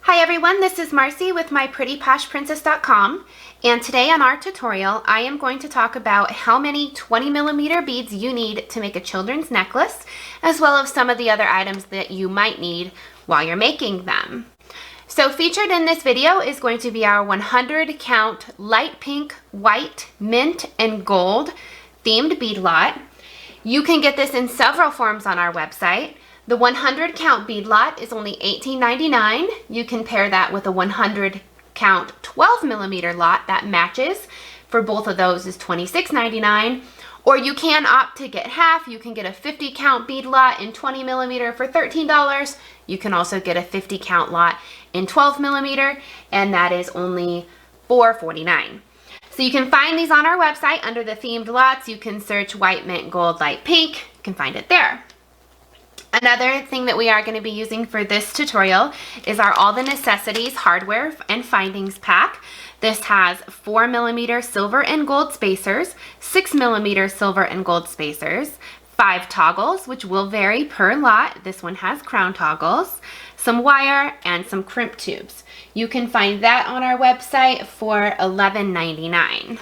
Hi everyone, this is Marcy with myprettyposhprincess.com, and today on our tutorial I am going to talk about how many 20mm beads you need to make a children's necklace, as well as some of the other items that you might need while you're making them. So featured in this video is going to be our 100 count light pink, white, mint, and gold themed bead lot. You can get this in several forms on our website. The 100 count bead lot is only $18.99. You can pair that with a 100 count 12mm lot that matches. For both of those is $26.99. Or you can opt to get half. You can get a 50 count bead lot in 20mm for $13. You can also get a 50 count lot in 12mm, and that is only $4.49. So you can find these on our website under the themed lots. You can search white, mint, gold, light pink. You can find it there. Another thing that we are going to be using for this tutorial is our All the Necessities Hardware and Findings Pack. This has 4mm silver and gold spacers, 6mm silver and gold spacers, 5 toggles, which will vary per lot. This one has crown toggles, some wire, and some crimp tubes. You can find that on our website for $11.99.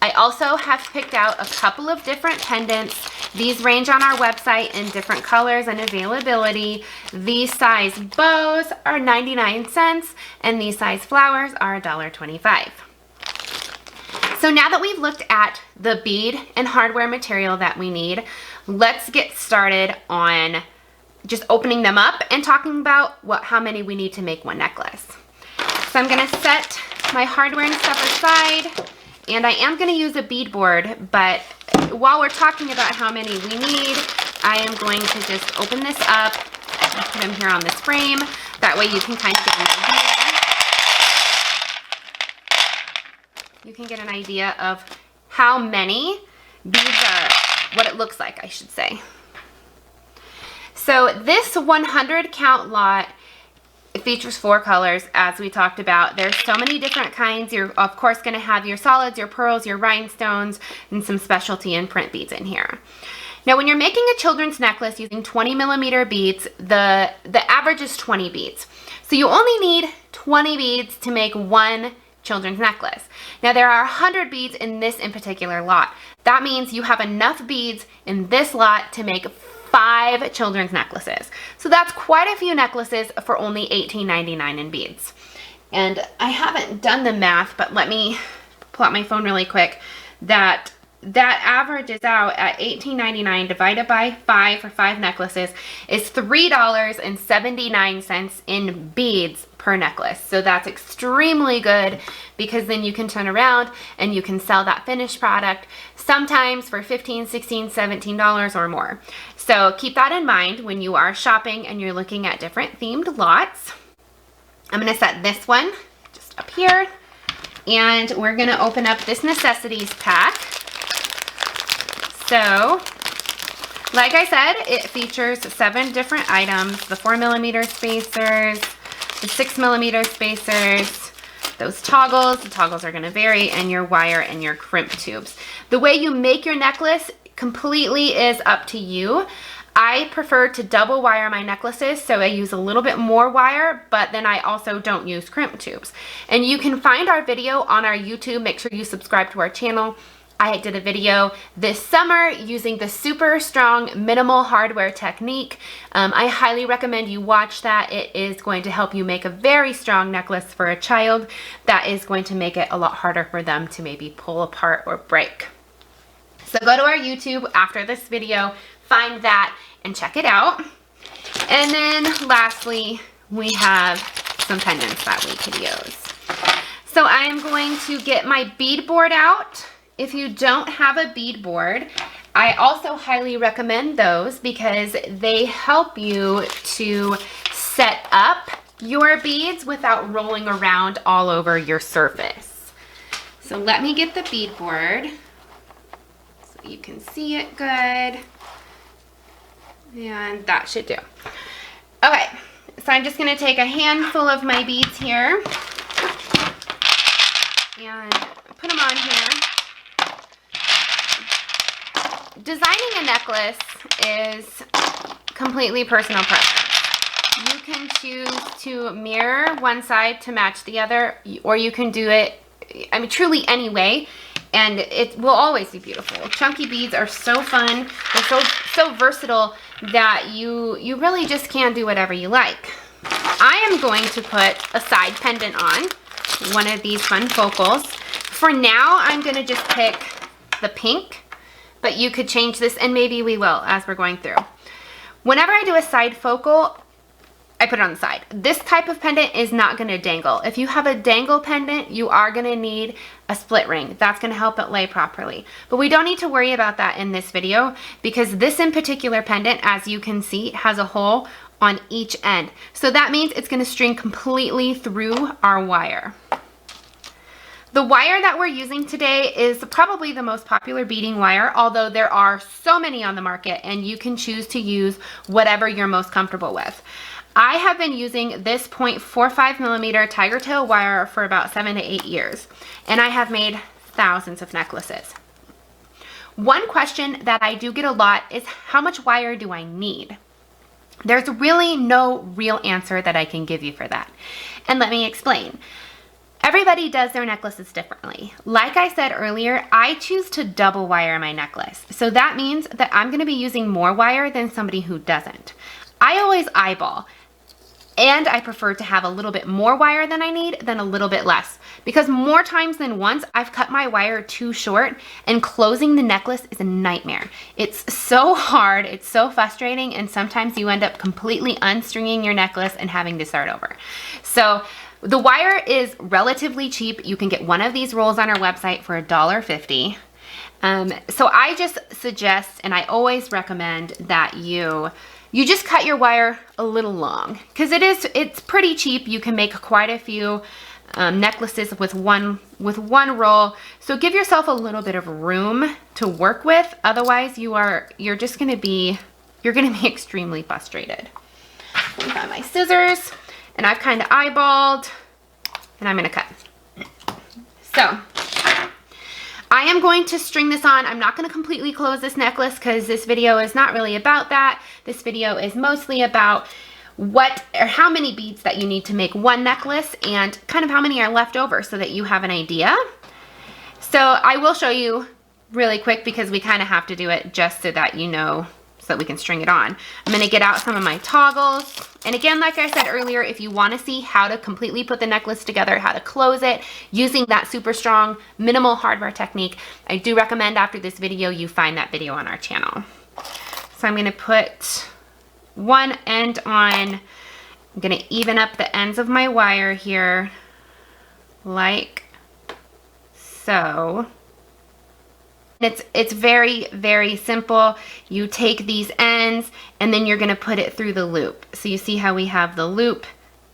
I also have picked out a couple of different pendants. These range on our website in different colors and availability. These size bows are 99 cents and these size flowers are $1.25. So now that we've looked at the bead and hardware material that we need, let's get started on just opening them up and talking about how many we need to make one necklace. So I'm gonna set my hardware and stuff aside. And I am going to use a bead board, but while we're talking about how many we need, I am going to just open this up and put them here on this frame. That way you can kind of get an idea. You can get an idea of how many beads are, what it looks like, I should say. So this 100 count lot, it features 4 colors, as we talked about. There's so many different kinds. You're, of course, going to have your solids, your pearls, your rhinestones, and some specialty and print beads in here. Now, when you're making a children's necklace using 20mm beads, the average is 20 beads. So you only need 20 beads to make one children's necklace. Now, there are 100 beads in this in particular lot. That means you have enough beads in this lot to make 5 children's necklaces. So that's quite a few necklaces for only $18.99 in beads. And I haven't done the math, but let me pull out my phone really quick. That averages out at $18.99 divided by 5 for 5 necklaces is $3.79 in beads per necklace. So that's extremely good, because then you can turn around and you can sell that finished product sometimes for $15, $16, $17 or more. So keep that in mind when you are shopping and you're looking at different themed lots. I'm going to set this one just up here, and we're going to open up this Necessities Pack. So, like I said, it features 7 different items: the 4mm spacers, the 6mm spacers, those toggles. The toggles are going to vary, and your wire and your crimp tubes. The way you make your necklace completely is up to you. I prefer to double wire my necklaces, so I use a little bit more wire, but then I also don't use crimp tubes. And you can find our video on our YouTube. Make sure you subscribe to our channel. I did a video this summer using the super strong minimal hardware technique. I highly recommend you watch that. It is going to help you make a very strong necklace for a child. That is going to make it a lot harder for them to maybe pull apart or break. So go to our YouTube after this video, find that, and check it out. And then lastly, we have some pendants that we could use. So I am going to get my bead board out. If you don't have a bead board, I also highly recommend those, because they help you to set up your beads without rolling around all over your surface. So let me get the bead board so you can see it good. And that should do. Okay, so I'm just going to take a handful of my beads here and put them on here. Designing a necklace is completely personal preference. You can choose to mirror one side to match the other, or you can do it, I mean, truly any way, and it will always be beautiful. Chunky beads are so fun. They're so versatile that you really just can do whatever you like. I am going to put a side pendant on, one of these fun focals. For now, I'm going to just pick the pink, but you could change this, and maybe we will as we're going through. Whenever I do a side focal, I put it on the side. This type of pendant is not going to dangle. If you have a dangle pendant, you are going to need a split ring. That's going to help it lay properly. But we don't need to worry about that in this video, because this in particular pendant, as you can see, has a hole on each end. So that means it's going to string completely through our wire. The wire that we're using today is probably the most popular beading wire, although there are so many on the market, and you can choose to use whatever you're most comfortable with. I have been using this 0.45 millimeter tiger tail wire for about 7 to 8 years, and I have made thousands of necklaces. One question that I do get a lot is, how much wire do I need? There's really no real answer that I can give you for that. And let me explain. Everybody does their necklaces differently. Like I said earlier, I choose to double wire my necklace. So that means that I'm going to be using more wire than somebody who doesn't. I always eyeball, and I prefer to have a little bit more wire than I need than a little bit less, because more times than once I've cut my wire too short, and closing the necklace is a nightmare. It's so hard, it's so frustrating, and sometimes you end up completely unstringing your necklace and having to start over. So the wire is relatively cheap. You can get one of these rolls on our website for $1.50. So I just suggest, and I always recommend, that you just cut your wire a little long, because it's pretty cheap. You can make quite a few necklaces with one roll. So give yourself a little bit of room to work with. Otherwise, you're gonna be extremely frustrated. I got my scissors, and I've kind of eyeballed, and I'm gonna cut. So I am going to string this on. I'm not going to completely close this necklace, because this video is not really about that. This video is mostly about what or how many beads that you need to make one necklace, and kind of how many are left over, so that you have an idea. So I will show you really quick, because we kind of have to do it just so that you know, so that we can string it on. I'm going to get out some of my toggles. And again, like I said earlier, if you want to see how to completely put the necklace together, how to close it using that super strong minimal hardware technique, I do recommend after this video you find that video on our channel. So I'm going to put one end on. I'm going to even up the ends of my wire here, like so. It's very, very simple. You take these ends, and then you're going to put it through the loop. So you see how we have the loop,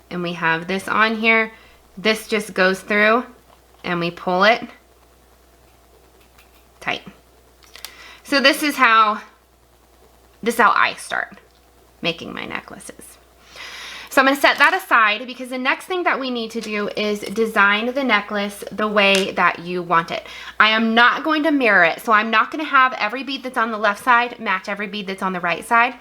and we have this on here. This just goes through, and we pull it tight. So this is how I start making my necklaces. So I'm going to set that aside, because the next thing that we need to do is design the necklace the way that you want it. I am not going to mirror it, so I'm not going to have every bead that's on the left side match every bead that's on the right side.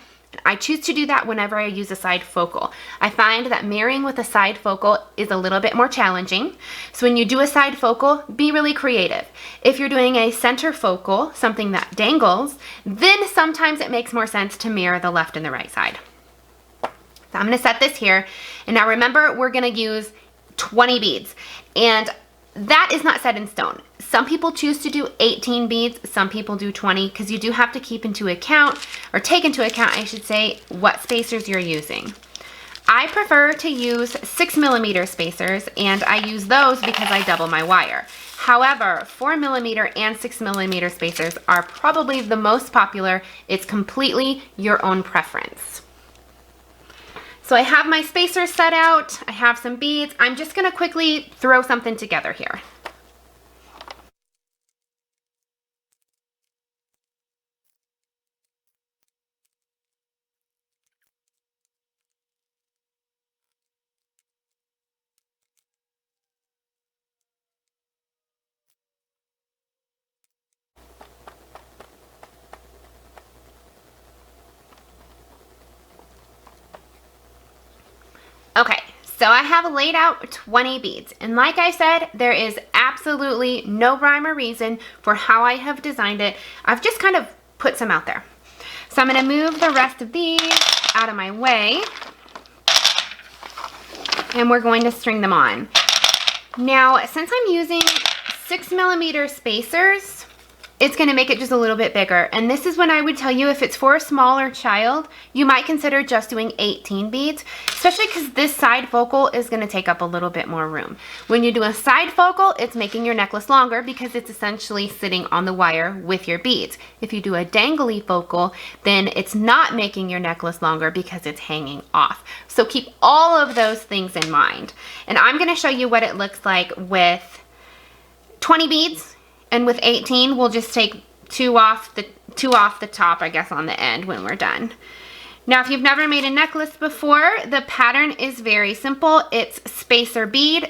I choose to do that whenever I use a side focal. I find that mirroring with a side focal is a little bit more challenging. So when you do a side focal, be really creative. If you're doing a center focal, something that dangles, then sometimes it makes more sense to mirror the left and the right side. So I'm going to set this here, and now remember, we're going to use 20 beads, and that is not set in stone. Some people choose to do 18 beads, some people do 20, because you do have to keep into account, or take into account, I should say, what spacers you're using. I prefer to use 6 millimeter spacers, and I use those because I double my wire. However, 4 millimeter and 6 millimeter spacers are probably the most popular. It's completely your own preference. So I have my spacers set out, I have some beads. I'm just going to quickly throw something together here. So I have laid out 20 beads, and like I said, there is absolutely no rhyme or reason for how I have designed it. I've just kind of put some out there. So I'm going to move the rest of these out of my way, and we're going to string them on. Now, since I'm using 6mm spacers, it's going to make it just a little bit bigger. And this is when I would tell you, if it's for a smaller child, you might consider just doing 18 beads, especially because this side focal is going to take up a little bit more room. When you do a side focal, it's making your necklace longer because it's essentially sitting on the wire with your beads. If you do a dangly focal, then it's not making your necklace longer because it's hanging off. So keep all of those things in mind. And I'm going to show you what it looks like with 20 beads. And with 18, we'll just take two off the top, I guess, on the end when we're done. Now, if you've never made a necklace before, the pattern is very simple. It's spacer bead,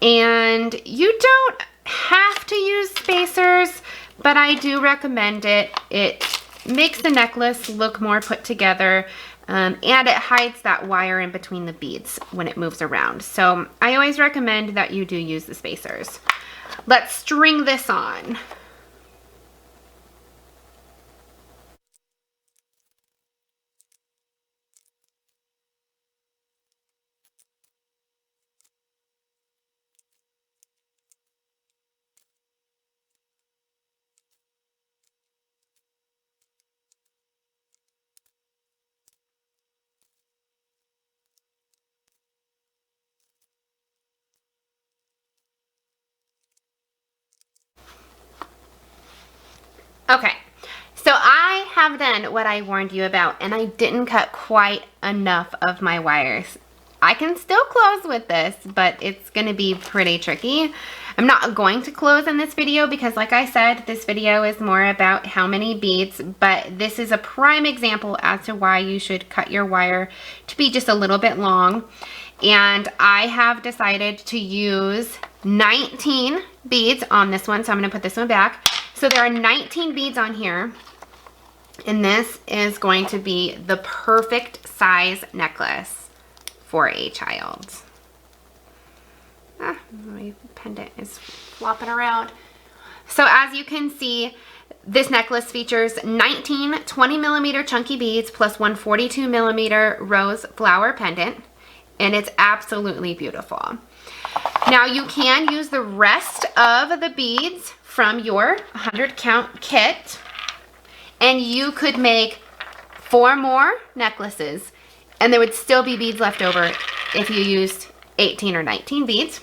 and you don't have to use spacers, but I do recommend it. It makes the necklace look more put together, and it hides that wire in between the beads when it moves around. So I always recommend that you do use the spacers. Let's string this on. Okay, so I have done what I warned you about, and I didn't cut quite enough of my wires. I can still close with this, but it's going to be pretty tricky. I'm not going to close in this video because, like I said, this video is more about how many beads, but this is a prime example as to why you should cut your wire to be just a little bit long. And I have decided to use 19 beads on this one, so I'm going to put this one back. So there are 19 beads on here, and this is going to be the perfect size necklace for a child. My pendant is flopping around. So as you can see, this necklace features 19 20mm chunky beads plus one 42mm rose flower pendant, and it's absolutely beautiful. Now you can use the rest of the beads from your 100 count kit, and you could make 4 more necklaces, and there would still be beads left over if you used 18 or 19 beads.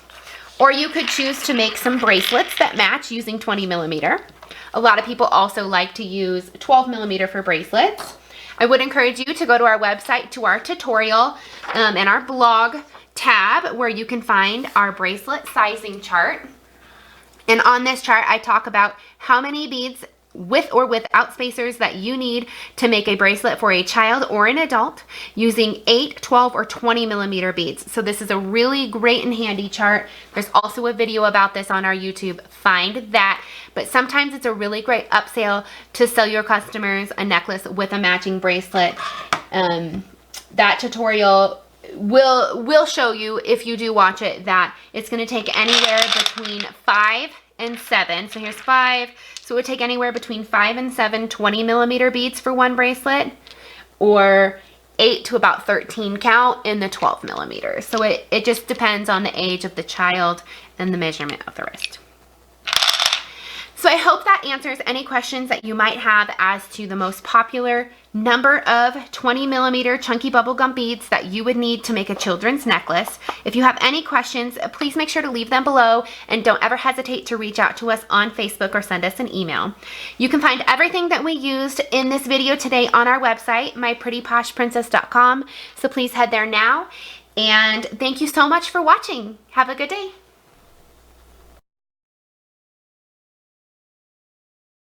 Or you could choose to make some bracelets that match using 20mm. A lot of people also like to use 12mm for bracelets. I would encourage you to go to our website, to our tutorial and our blog tab, where you can find our bracelet sizing chart. And on this chart, I talk about how many beads with or without spacers that you need to make a bracelet for a child or an adult using 8, 12, or 20mm beads. So this is a really great and handy chart. There's also a video about this on our YouTube. Find that. But sometimes it's a really great upsell to sell your customers a necklace with a matching bracelet. That tutorial will show you, if you do watch it, that it's going to take anywhere between 5 and 7. So here's 5. So it would take anywhere between 5 and 7 20mm beads for one bracelet, or 8 to about 13 count in the 12mm. So it just depends on the age of the child and the measurement of the wrist. So I hope that answers any questions that you might have as to the most popular number of 20mm chunky bubblegum beads that you would need to make a children's necklace. If you have any questions, please make sure to leave them below, and don't ever hesitate to reach out to us on Facebook or send us an email. You can find everything that we used in this video today on our website, myprettyposhprincess.com. So please head there now, and thank you so much for watching. Have a good day.